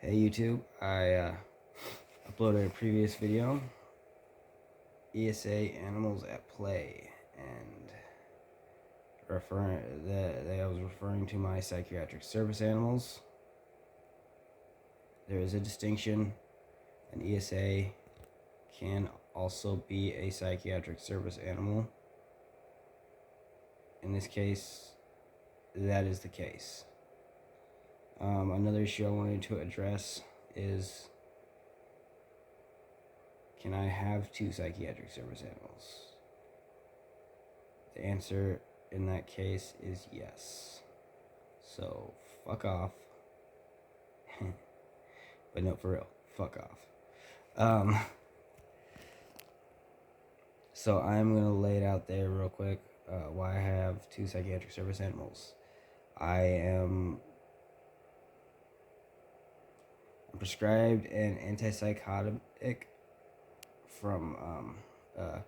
Hey YouTube, I uploaded a previous video, ESA Animals at Play, and I was referring to my psychiatric service animals. There is a distinction. An ESA can also be a psychiatric service animal. In this case, that is the case. Another issue I wanted to address is, can I have two psychiatric service animals? The answer in that case is yes. So, fuck off. But no, for real, fuck off. So I'm gonna lay it out there real quick, why I have two psychiatric service animals. I'm prescribed an antipsychotic from a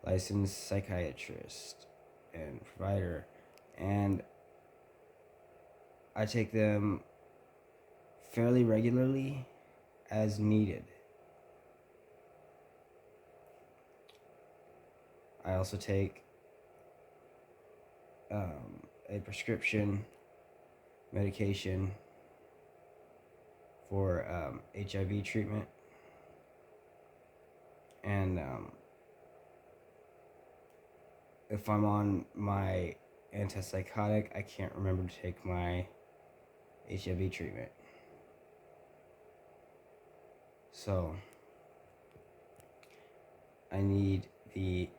licensed psychiatrist and provider, and I take them fairly regularly as needed. I also take a prescription medication for HIV treatment, and if I'm on my antipsychotic, I can't remember to take my HIV treatment. So I need the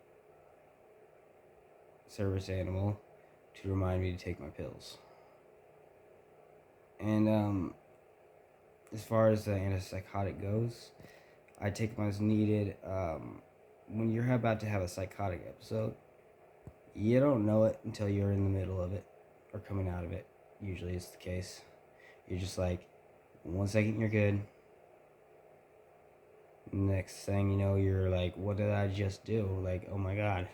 service animal to remind me to take my pills. And as far as the antipsychotic goes, I take them as needed. When you're about to have a psychotic episode, you don't know it until you're in the middle of it or coming out of it. Usually it's the case. You're just like, 1 second you're good. Next thing you know, you're like, what did I just do? Like, oh my god.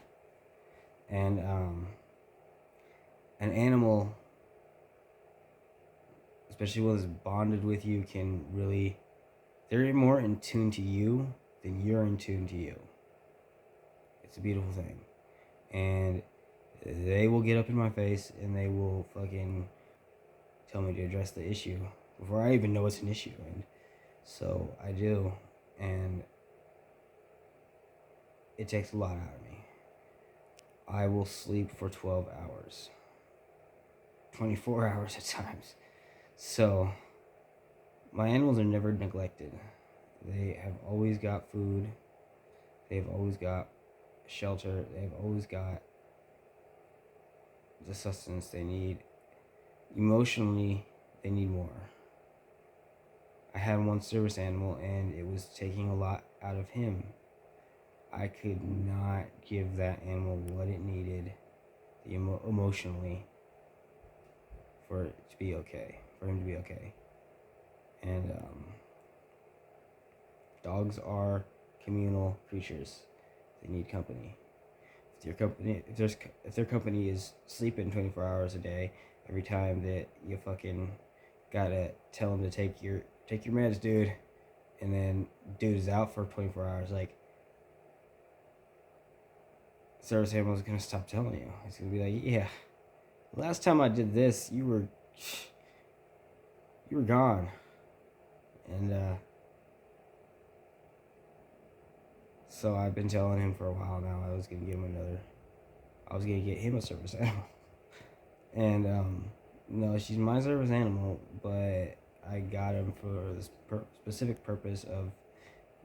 And an animal, especially one that's bonded with you, can really, they're more in tune to you than you're in tune to you. It's a beautiful thing. And they will get up in my face and they will fucking tell me to address the issue before I even know it's an issue. And so I do, and it takes a lot out of me. I will sleep for 12 hours, 24 hours at times. So my animals are never neglected. They have always got food. They've always got shelter. They've always got the sustenance they need. Emotionally, they need more. I had one service animal and it was taking a lot out of him. I could not give that animal what it needed emotionally for it to be okay, for him to be okay. And dogs are communal creatures. They need company. If their company is sleeping 24 hours a day, every time that you fucking gotta tell them to take your meds, dude, and then dude is out for 24 hours, like, service animal is gonna stop telling you. It's gonna be like, yeah, last time I did this, you were gone. And so I've been telling him for a while now I was gonna get him a service animal. And no, she's my service animal, but I got him for this specific purpose of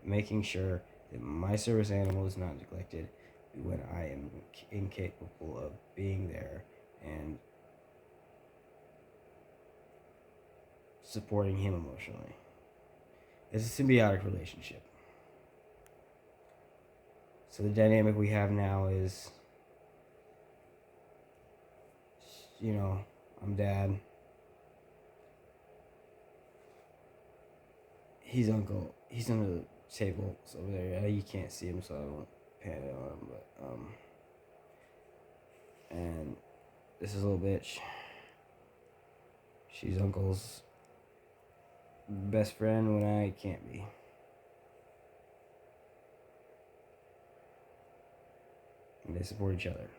making sure that my service animal is not neglected when I am incapable of being there and supporting him emotionally. It's a symbiotic relationship. So the dynamic we have now is, I'm dad. He's uncle. He's under the table over there. You can't see him, so I won't pan it on him. But and this is a little bitch. She's uncle's best friend when I can't be. And they support each other.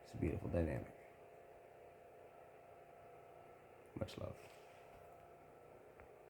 It's a beautiful dynamic. Much love.